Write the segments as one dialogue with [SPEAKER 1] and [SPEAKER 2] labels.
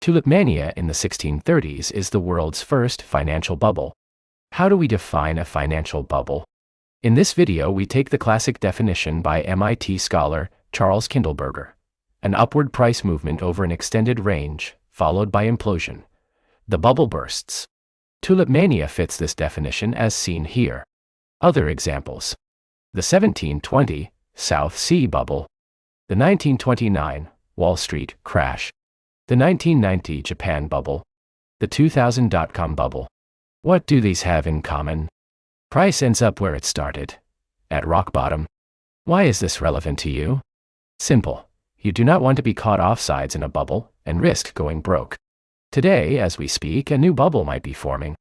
[SPEAKER 1] Tulipmania in the 1630s is the world's first financial bubble. How do we define a financial bubble? In this video we take the classic definition by MIT scholar Charles Kindleberger: an upward price movement over an extended range, followed by implosion. The bubble bursts. Tulipmania fits this definition as seen here. Other examples: the 1720 South Sea bubble, the 1929 Wall Street crash, the 1990 Japan bubble, the 2000 dot-com bubble. What do these have in common? Price ends up where it started, at rock bottom. Why is this relevant to you? Simple. You do not want to be caught offsides in a bubble and risk going broke. Today, as we speak, a new bubble might be forming.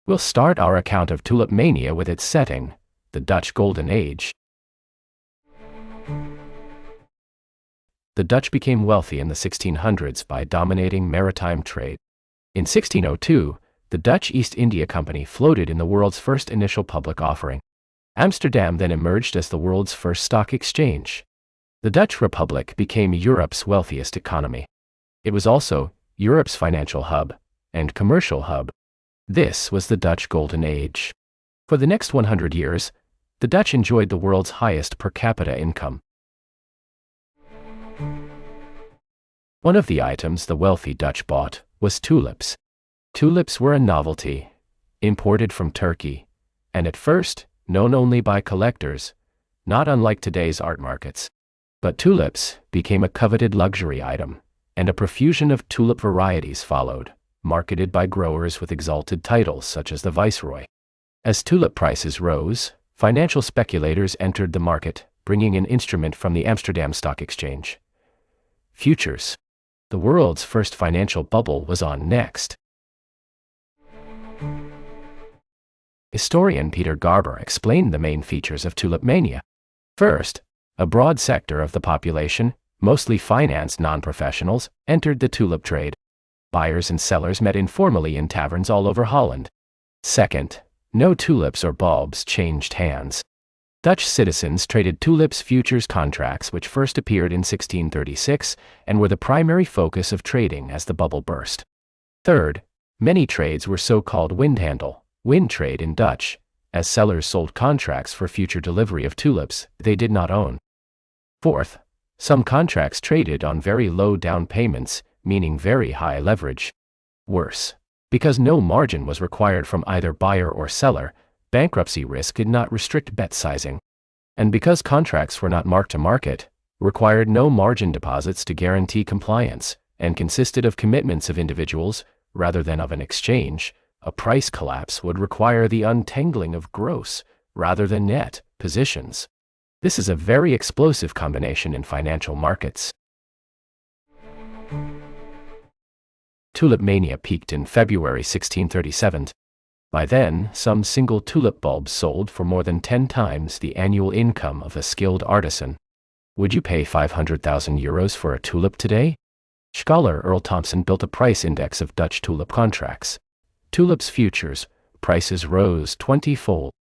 [SPEAKER 1] We'll start our account of Tulipmania with its setting, the Dutch Golden Age. The Dutch became wealthy in the 1600s by dominating maritime trade. In 1602, the Dutch East India Company floated in the world's first initial public offering. Amsterdam then emerged as the world's first stock exchange. The Dutch Republic became Europe's wealthiest economy. It was also Europe's financial hub and commercial hub. This was the Dutch Golden Age. For the next 100 years, the Dutch enjoyed the world's highest per capita income. One of the items the wealthy Dutch bought was tulips. Tulips were a novelty, imported from Turkey, and at first known only by collectors, not unlike today's art markets. But tulips became a coveted luxury item, and a profusion of tulip varieties followed, marketed by growers with exalted titles such as the Viceroy. As tulip prices rose, financial speculators entered the market, bringing an instrument from the Amsterdam Stock Exchange: futures. The world's first financial bubble was on next. Historian Peter Garber explained the main features of Tulipmania. First, a broad sector of the population, mostly financed non-professionals, entered the tulip trade. Buyers and sellers met informally in taverns all over Holland. Second, no tulips or bulbs changed hands. Dutch citizens traded tulips futures contracts, which first appeared in 1636 and were the primary focus of trading as the bubble burst. Third, many trades were so-called windhandel, wind trade in Dutch, as sellers sold contracts for future delivery of tulips they did not own. Fourth, some contracts traded on very low down payments, meaning very high leverage. Worse, because no margin was required from either buyer or seller, bankruptcy risk did not restrict bet sizing. And because contracts were not marked to market, required no margin deposits to guarantee compliance, and consisted of commitments of individuals rather than of an exchange, a price collapse would require the untangling of gross, rather than net, positions. This is a very explosive combination in financial markets. Tulipmania peaked in February 1637. By then, some single tulip bulbs sold for more than 10 times the annual income of a skilled artisan. Would you pay 500,000 euros for a tulip today? Scholar Earl Thompson built a price index of Dutch tulip contracts. Tulips futures prices rose 20-fold.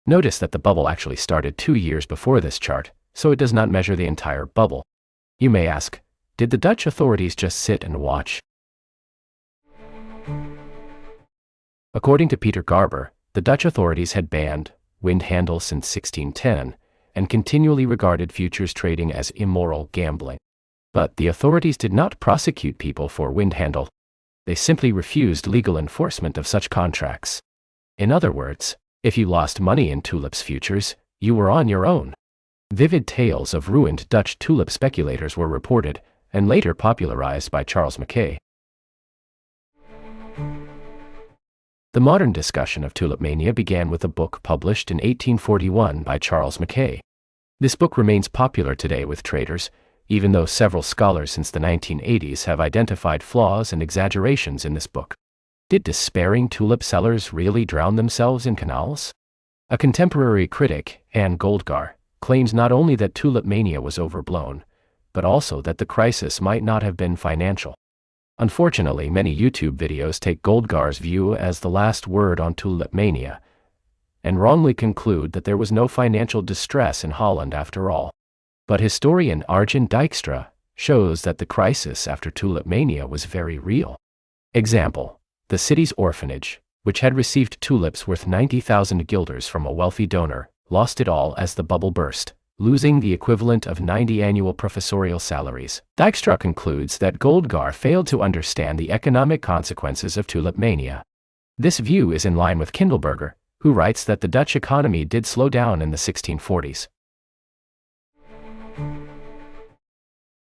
[SPEAKER 1] Notice that the bubble actually started 2 years before this chart, so it does not measure the entire bubble. You may ask, did the Dutch authorities just sit and watch? According to Peter Garber, the Dutch authorities had banned windhandel since 1610 and continually regarded futures trading as immoral gambling. But the authorities did not prosecute people for windhandel. They simply refused legal enforcement of such contracts. In other words, if you lost money in tulips futures, you were on your own. Vivid tales of ruined Dutch tulip speculators were reported and later popularized by Charles McKay. The modern discussion of Tulipmania began with a book published in 1841 by Charles McKay. This book remains popular today with traders, even though several scholars since the 1980s have identified flaws and exaggerations in this book. Did despairing tulip sellers really drown themselves in canals? A contemporary critic, Anne Goldgar, claims not only that Tulipmania was overblown, but also that the crisis might not have been financial. Unfortunately, many YouTube videos take Goldgar's view as the last word on Tulipmania, and wrongly conclude that there was no financial distress in Holland after all. But historian Arjen Dijkstra shows that the crisis after Tulipmania was very real. Example: the city's orphanage, which had received tulips worth 90,000 guilders from a wealthy donor, lost it all as the bubble burst, losing the equivalent of 90 annual professorial salaries. Dijkstra concludes that Goldgar failed to understand the economic consequences of Tulipmania. This view is in line with Kindleberger, who writes that the Dutch economy did slow down in the 1640s.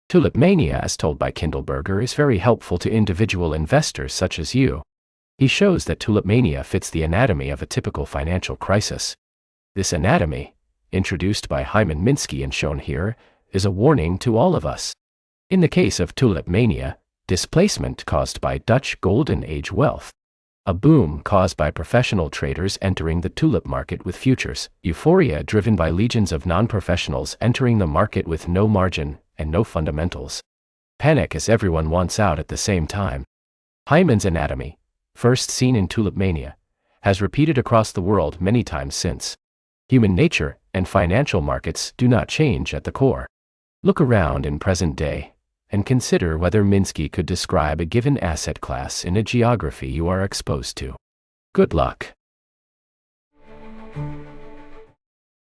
[SPEAKER 1] Tulipmania, as told by Kindleberger, is very helpful to individual investors such as you. He shows that Tulipmania fits the anatomy of a typical financial crisis. This anatomy, introduced by Hyman Minsky and shown here, is a warning to all of us. In the case of Tulipmania, displacement caused by Dutch Golden Age wealth. A boom caused by professional traders entering the tulip market with futures. Euphoria driven by legions of non-professionals entering the market with no margin and no fundamentals. Panic as everyone wants out at the same time. Hyman's anatomy, first seen in Tulipmania, has repeated across the world many times since. Human nature and financial markets do not change at the core. Look around in present day and consider whether Minsky could describe a given asset class in a geography you are exposed to. Good luck.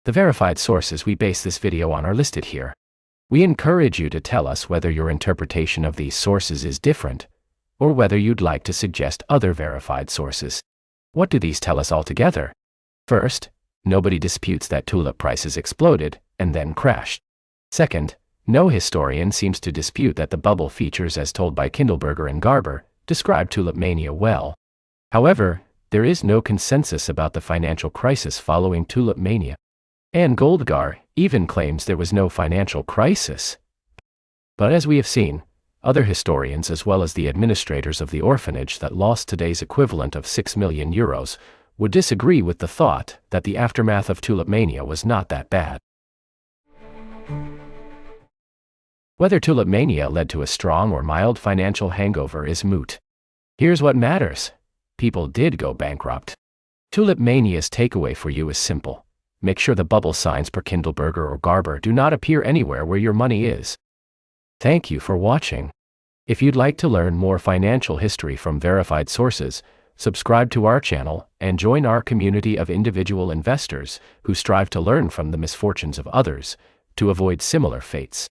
[SPEAKER 1] The verified sources we base this video on are listed here. We encourage you to tell us whether your interpretation of these sources is different, or whether you'd like to suggest other verified sources. What do these tell us altogether? First, nobody disputes that tulip prices exploded and then crashed. Second, no historian seems to dispute that the bubble features as told by Kindleberger and Garber describe Tulipmania well. However, there is no consensus about the financial crisis following Tulipmania. And Goldgar even claims there was no financial crisis. But as we have seen, other historians as well as the administrators of the orphanage that lost today's equivalent of 6 million euros would disagree with the thought that the aftermath of Tulipmania was not that bad. Whether Tulipmania led to a strong or mild financial hangover is moot. Here's what matters: people did go bankrupt. Tulipmania's takeaway for you is simple. Make sure the bubble signs per Kindleberger or Garber do not appear anywhere where your money is. Thank you for watching. If you'd like to learn more financial history from verified sources, subscribe to our channel and join our community of individual investors who strive to learn from the misfortunes of others to avoid similar fates.